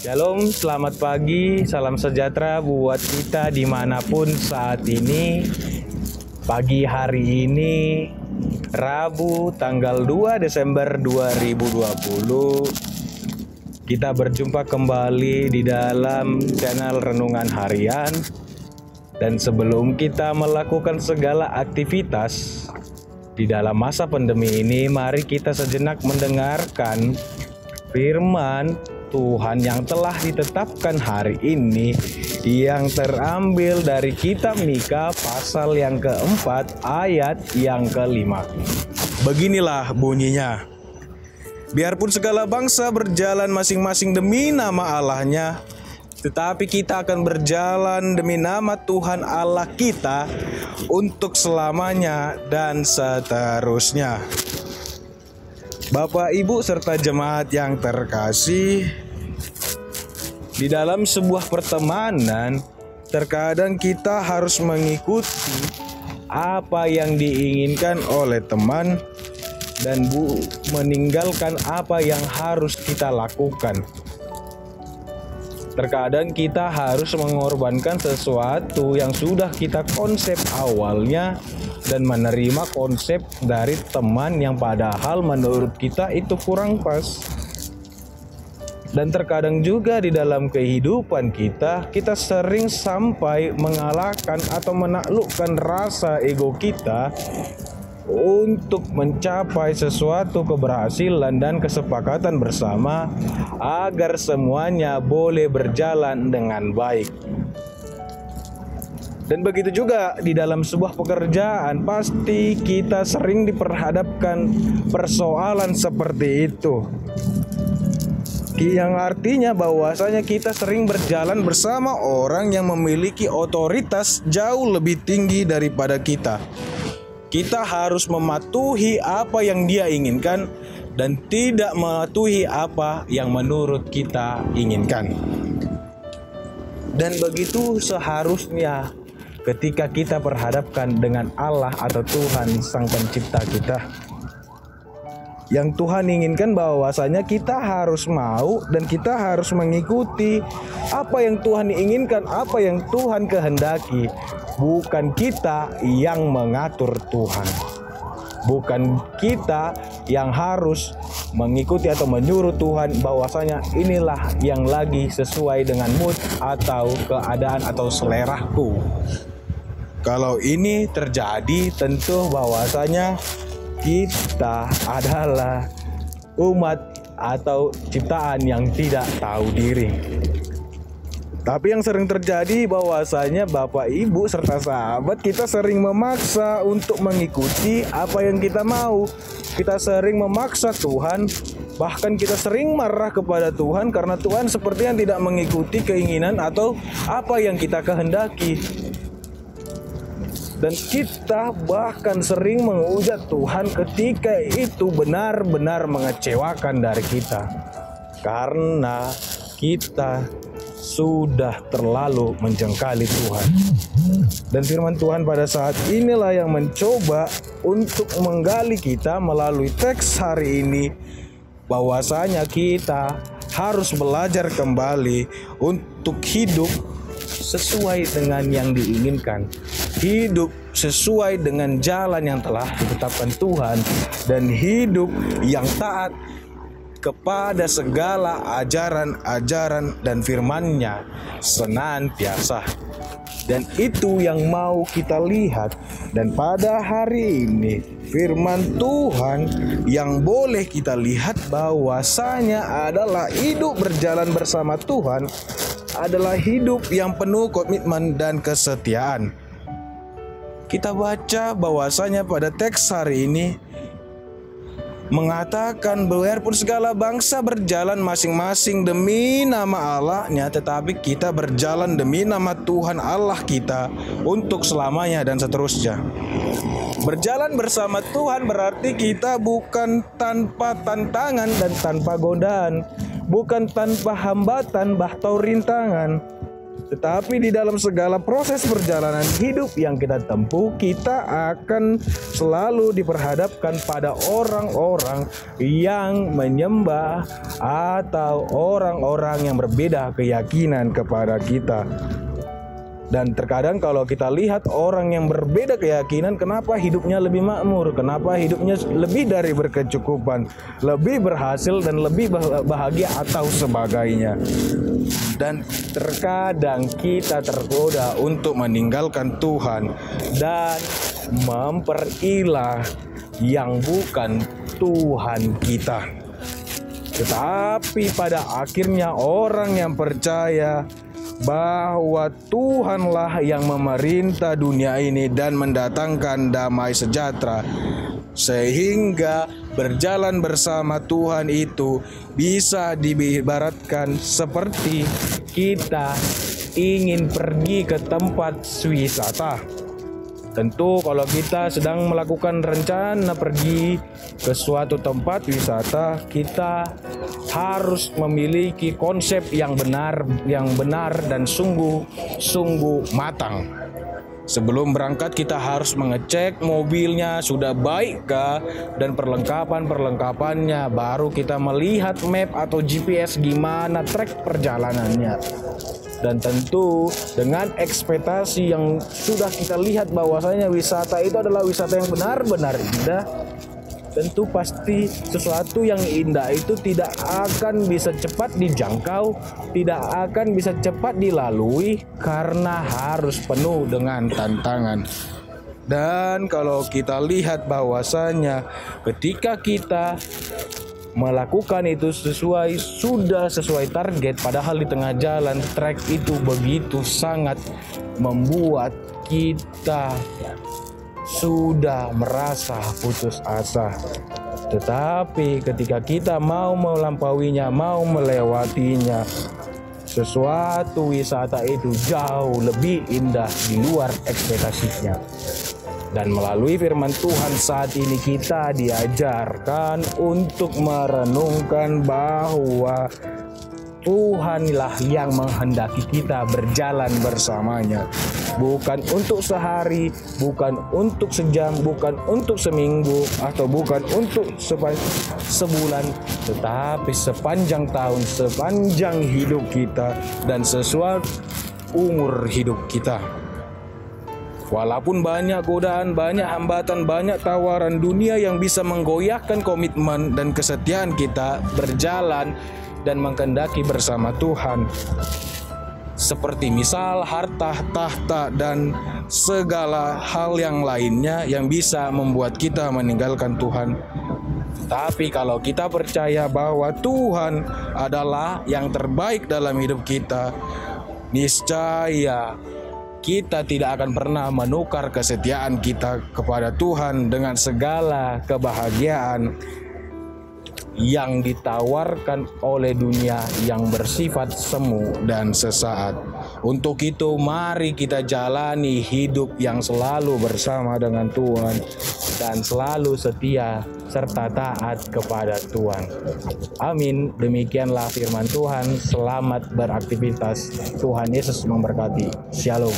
Shalom, selamat pagi, salam sejahtera buat kita dimanapun saat ini. Pagi hari ini, Rabu tanggal 2 Desember 2020, kita berjumpa kembali di dalam channel Renungan Harian. Dan sebelum kita melakukan segala aktivitas di dalam masa pandemi ini, mari kita sejenak mendengarkan firman Tuhan yang telah ditetapkan hari ini, yang terambil dari kitab Mika pasal yang keempat ayat yang kelima. Beginilah bunyinya: biarpun segala bangsa berjalan masing-masing demi nama Allahnya, tetapi kita akan berjalan demi nama Tuhan Allah kita untuk selamanya dan seterusnya. Bapak, Ibu, serta jemaat yang terkasih, di dalam sebuah pertemanan, terkadang kita harus mengikuti apa yang diinginkan oleh teman dan meninggalkan apa yang harus kita lakukan. Terkadang kita harus mengorbankan sesuatu yang sudah kita konsep awalnya dan menerima konsep dari teman yang padahal menurut kita itu kurang pas. Dan terkadang juga di dalam kehidupan kita sering sampai mengalahkan atau menaklukkan rasa ego kita untuk mencapai sesuatu keberhasilan dan kesepakatan bersama agar semuanya boleh berjalan dengan baik. Dan begitu juga di dalam sebuah pekerjaan, pasti kita sering diperhadapkan persoalan seperti itu, yang artinya bahwasanya kita sering berjalan bersama orang yang memiliki otoritas jauh lebih tinggi daripada kita. Kita harus mematuhi apa yang dia inginkan dan tidak mematuhi apa yang menurut kita inginkan. Dan begitu seharusnya ketika kita berhadapkan dengan Allah atau Tuhan Sang Pencipta kita. Yang Tuhan inginkan bahwasanya kita harus mau dan kita harus mengikuti apa yang Tuhan inginkan, apa yang Tuhan kehendaki. Bukan kita yang mengatur Tuhan. Bukan kita yang harus mengikuti atau menyuruh Tuhan bahwasanya inilah yang lagi sesuai dengan mood atau keadaan atau seleraku. Kalau ini terjadi, tentu bahwasanya kita adalah umat atau ciptaan yang tidak tahu diri. Tapi yang sering terjadi bahwasanya Bapak, Ibu, serta sahabat, kita sering memaksa untuk mengikuti apa yang kita mau. Kita sering memaksa Tuhan, bahkan kita sering marah kepada Tuhan karena Tuhan sepertinya tidak mengikuti keinginan atau apa yang kita kehendaki. Dan kita bahkan sering menghujat Tuhan ketika itu benar-benar mengecewakan dari kita, karena kita sudah terlalu menjengkali Tuhan. Dan firman Tuhan pada saat inilah yang mencoba untuk menggali kita melalui teks hari ini, bahwasanya kita harus belajar kembali untuk hidup sesuai dengan yang diinginkan, hidup sesuai dengan jalan yang telah ditetapkan Tuhan, dan hidup yang taat kepada segala ajaran-ajaran dan firman-Nya senantiasa. Dan itu yang mau kita lihat. Dan pada hari ini firman Tuhan yang boleh kita lihat bahwasanya adalah hidup berjalan bersama Tuhan adalah hidup yang penuh komitmen dan kesetiaan. Kita baca bahwasanya pada teks hari ini mengatakan biarpun segala bangsa berjalan masing-masing demi nama Allahnya, tetapi kita berjalan demi nama Tuhan Allah kita untuk selamanya dan seterusnya. Berjalan bersama Tuhan berarti kita bukan tanpa tantangan dan tanpa godaan, bukan tanpa hambatan atau rintangan. Tetapi di dalam segala proses perjalanan hidup yang kita tempuh, kita akan selalu diperhadapkan pada orang-orang yang menyembah atau orang-orang yang berbeda keyakinan kepada kita. Dan terkadang kalau kita lihat orang yang berbeda keyakinan, kenapa hidupnya lebih makmur, kenapa hidupnya lebih dari berkecukupan, lebih berhasil dan lebih bahagia atau sebagainya. Dan terkadang kita tergoda untuk meninggalkan Tuhan dan memperilah yang bukan Tuhan kita. Tetapi pada akhirnya orang yang percaya bahwa Tuhanlah yang memerintah dunia ini dan mendatangkan damai sejahtera, sehingga berjalan bersama Tuhan itu bisa diibaratkan seperti kita ingin pergi ke tempat wisata. Tentu kalau kita sedang melakukan rencana pergi ke suatu tempat wisata, kita harus memiliki konsep yang benar dan sungguh matang. Sebelum berangkat kita harus mengecek mobilnya sudah baikkah dan perlengkapannya, baru kita melihat map atau GPS gimana trek perjalanannya. Dan tentu dengan ekspektasi yang sudah kita lihat bahwasanya wisata itu adalah wisata yang benar-benar indah, tentu pasti sesuatu yang indah itu tidak akan bisa cepat dijangkau, tidak akan bisa cepat dilalui karena harus penuh dengan tantangan. Dan kalau kita lihat bahwasanya ketika kita melakukan itu sudah sesuai target, padahal di tengah jalan trek itu begitu sangat membuat kita sudah merasa putus asa. Tetapi ketika kita mau melampauinya, mau melewatinya, sesuatu wisata itu jauh lebih indah di luar ekspektasinya. Dan melalui firman Tuhan saat ini kita diajarkan untuk merenungkan bahwa Tuhanlah yang menghendaki kita berjalan bersamanya. Bukan untuk sehari, bukan untuk sejam, bukan untuk seminggu, atau bukan untuk sebulan, tetapi sepanjang tahun, sepanjang hidup kita, dan sesuai umur hidup kita. Walaupun banyak godaan, banyak hambatan, banyak tawaran dunia yang bisa menggoyahkan komitmen dan kesetiaan kita berjalan dan menghendaki bersama Tuhan. Seperti misal harta, tahta, dan segala hal yang lainnya yang bisa membuat kita meninggalkan Tuhan. Tapi kalau kita percaya bahwa Tuhan adalah yang terbaik dalam hidup kita, niscaya kita tidak akan pernah menukar kesetiaan kita kepada Tuhan dengan segala kebahagiaan yang ditawarkan oleh dunia yang bersifat semu dan sesaat. Untuk itu mari kita jalani hidup yang selalu bersama dengan Tuhan dan selalu setia serta taat kepada Tuhan. Amin. Demikianlah firman Tuhan. Selamat beraktivitas. Tuhan Yesus memberkati. Shalom.